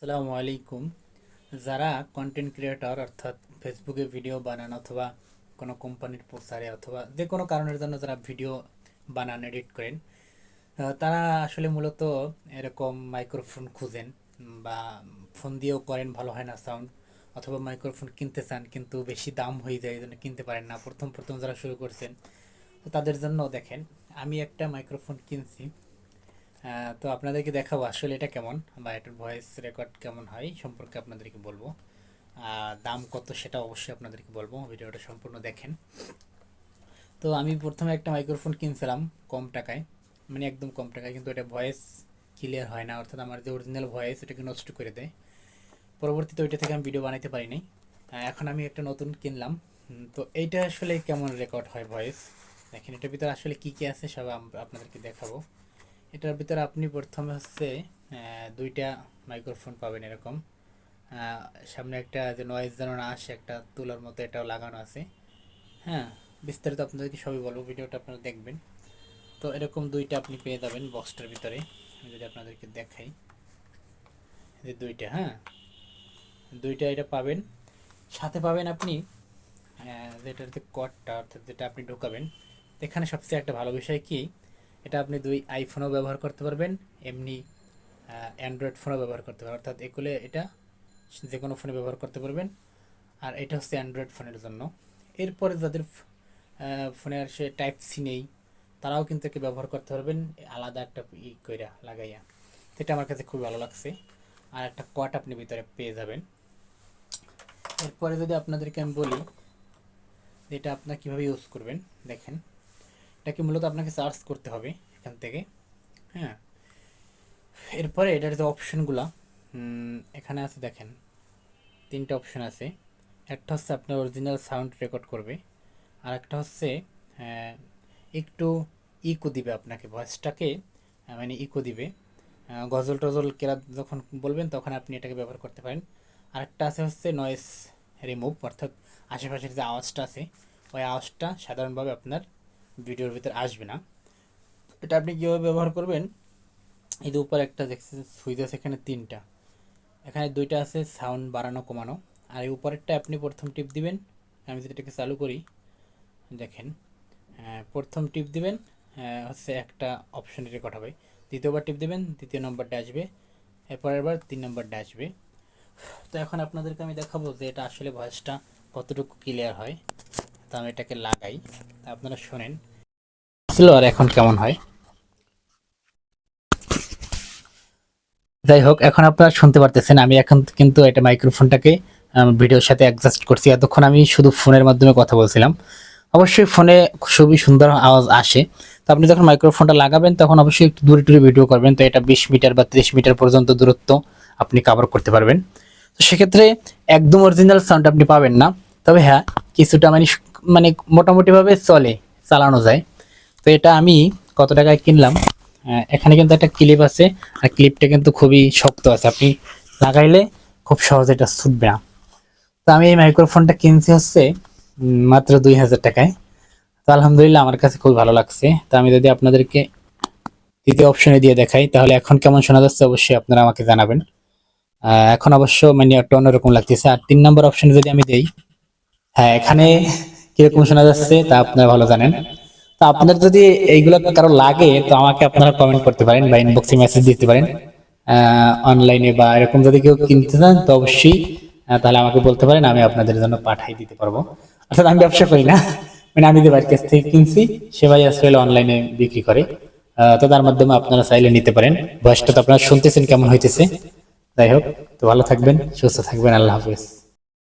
আসসালামু আলাইকুম। যারা কন্টেন্ট ক্রিয়েটর অর্থাৎ ফেসবুকে ভিডিও বানান অথবা কোনো কোম্পানির প্রচারে অথবা যে কোনো কারণের জন্য যারা ভিডিও বানান এডিট করেন, তারা আসলে মূলত এরকম মাইক্রোফোন খুঁজেন বা ফোন দিয়েও করেন, ভালো হয় না সাউন্ড, অথবা মাইক্রোফোন কিনতে চান কিন্তু বেশি দাম হয়ে যায়, এই জন্য কিনতে পারেন না। প্রথম প্রথম যারা শুরু করছেন, তো তাদের জন্য দেখেন আমি একটা মাইক্রোফোন কিনছি। তো আপনাদেরকে দেখাবো আসলে এটা কেমন বা এটার ভয়েস রেকর্ড কেমন হয় সম্পর্কে আপনাদেরকে বলবো। দাম কত সেটা অবশ্যই আপনাদেরকে বলবো, ভিডিওটা সম্পূর্ণ দেখেন। তো আমি প্রথমে একটা মাইক্রোফোন কিনছিলাম কম টাকায়, মানে একদম কম টাকায়, কিন্তু এটা ভয়েস ক্লিয়ার হয় না, অর্থাৎ আমার যে অরিজিনাল ভয়েস এটাকে নষ্ট করে দেয়। পরবর্তীতে ওইটা থেকে আমি ভিডিও বানাইতে পারি নাই। এখন আমি একটা নতুন কিনলাম। তো এইটা আসলে কেমন রেকর্ড হয় ভয়েস দেখেন। এটার ভিতরে আসলে কি কি আছে সব আপনাদেরকে দেখাবো। এটার ভিতরে আপনি প্রথমে হচ্ছে দুইটা মাইক্রোফোন পাবেন এরকম। সামনে একটা যে নয়েজ যেন না আসে, একটা তুলার মতো এটাও লাগানো আছে। হ্যাঁ, বিস্তারিত আপনাদেরকে সবই বলবো, ভিডিওটা আপনারা দেখবেন। তো এরকম দুইটা আপনি পেয়ে যাবেন বক্সটার ভিতরে। আমি যদি আপনাদেরকে দেখাই, যে দুইটা, হ্যাঁ দুইটা এটা পাবেন। সাথে পাবেন আপনি যেটার যে কর্ডটা অর্থাৎ যেটা আপনি ঢোকাবেন। এখানে সবচেয়ে একটা ভালো বিষয় কি, এটা আপনি দুই আইফোনও ব্যবহার করতে পারবেন, এমনি অ্যান্ড্রয়েড ফোনও ব্যবহার করতে পারবেন, অর্থাৎ এগুলো এটা যে কোনো ফোনে ব্যবহার করতে পারবেন। আর এটা হচ্ছে অ্যান্ড্রয়েড ফোনের জন্য। এরপরে যাদের ফোনে আর সে টাইপ সি নেই, তারাও কিন্তু একে ব্যবহার করতে পারবেন আলাদা একটা কইরা লাগাইয়া। সেটা আমার কাছে খুব ভালো লাগছে। আর একটা কট আপনি ভিতরে পেয়ে যাবেন। এরপরে যদি আপনাদেরকে আমি বলি এটা আপনার কীভাবে ইউজ করবেন, দেখেন এটাকে মূলত আপনাকে সার্চ করতে হবে এখান থেকে। হ্যাঁ, এরপরে এটার যে অপশনগুলা এখানে আছে দেখেন, তিনটা অপশন আছে। একটা হচ্ছে আপনার অরিজিনাল সাউন্ড রেকর্ড করবে, আর একটা হচ্ছে একটু ইকো দিবে আপনাকে, ভয়েসটাকে মানে ইকো দিবে। গজল টজল কেরা যখন বলবেন তখন আপনি এটাকে ব্যবহার করতে পারেন। আর একটা আছে হচ্ছে নয়েস রিমুভ, অর্থাৎ আশেপাশের যে আওয়াজটা আছে ওই আওয়াজটা সাধারণভাবে আপনার ভিডিওর ভিতরে আসবে না। এটা আপনি কীভাবে ব্যবহার করবেন, এই যে উপর একটা দেখছেন সুইচ আছে, এখানে তিনটা, এখানে দুইটা আছে সাউন্ড বাড়ানো কমানো। আর এই উপরেরটা আপনি প্রথম টিপ দিবেন। আমি যদি এটাকে চালু করি, দেখেন প্রথম টিপ দিবেন হচ্ছে একটা অপশনে রেকর্ড হবে, দ্বিতীয়বার টিপ দিবেন দ্বিতীয় নম্বরটা আসবে, এরপরের বার 3 নম্বরটা আসবে। তো এখন আপনাদেরকে আমি দেখাবো যে এটা আসলে ভয়েসটা কতটুকু ক্লিয়ার হয়। তো আমি এটাকে লাগাই, আপনারা শোনেন ছিল আর এখন কেমন হয়। যাই হোক, এখন আপনারা শুনতে পারতেছেন আমি এখন কিন্তু এটা মাইক্রোফোনটাকে ভিডিওর সাথে অ্যাডজাস্ট করছি। এতক্ষণ আমি শুধু ফোনের মাধ্যমে কথা বলছিলাম। অবশ্যই ফোনে খুবই সুন্দর আওয়াজ আসে। তো আপনি যখন মাইক্রোফোনটা লাগাবেন তখন অবশ্যই একটু দূরে দূরে ভিডিও করবেন, তো এটা 20 মিটার বা 30 মিটার পর্যন্ত দূরত্ব আপনি কভার করতে পারবেন। তো সেক্ষেত্রে একদম অরিজিনাল সাউন্ড আপনি পাবেন না, তবে হ্যাঁ কিছুটা মানে মানে মোটামুটিভাবে চালানো যায়। তো এটা আমি কত টাকায় কিনলাম, এখানে কিন্তু একটা ক্লিপ আছে, আর ক্লিপটা কিন্তু খুবই শক্ত আছে, আপনি লাগাইলে খুব সহজে এটা ছুটবে না। তো আমি এই মাইক্রোফোনটা কিনছি হচ্ছে মাত্র 2000 টাকায়। তো আলহামদুলিল্লাহ আমার কাছে খুব ভালো লাগছে। তো আমি যদি আপনাদেরকে দ্বিতীয় অপশনে দিয়ে দেখাই, তাহলে এখন কেমন শোনা যাচ্ছে অবশ্যই আপনারা আমাকে জানাবেন। এখন অবশ্য মানে একটা অন্যরকম লাগতেছে। আর 3 নম্বর অপশনে যদি আমি দেই, হ্যাঁ এখানে কিরকম শোনা যাচ্ছে তা আপনারা ভালো জানেন। তো আপনাদের যদি এইগুলো কারো লাগে তো আমাকে আপনারা কমেন্ট করতে পারেন বা ইনবক্সে মেসেজ দিতে পারেন অনলাইনে, বা এরকম যদি কেউ কিনতে চান তো অবশ্যই তাহলে আমাকে বলতে পারেন, আমি আপনাদের জন্য পাঠিয়ে দিতে পারবো। অর্থাৎ আমি ব্যবসা করি না, মানে আমি যে বাড়ির কাছ থেকে কিনছি সে ভাই আসলে অনলাইনে বিক্রি করে। তো তার মাধ্যমে আপনারা চাইলে নিতে পারেন। ভয়েসটা তো আপনারা শুনতেছেন কেমন হইতেছে। যাই হোক, তো ভালো থাকবেন, সুস্থ থাকবেন, আল্লাহ হাফেজ।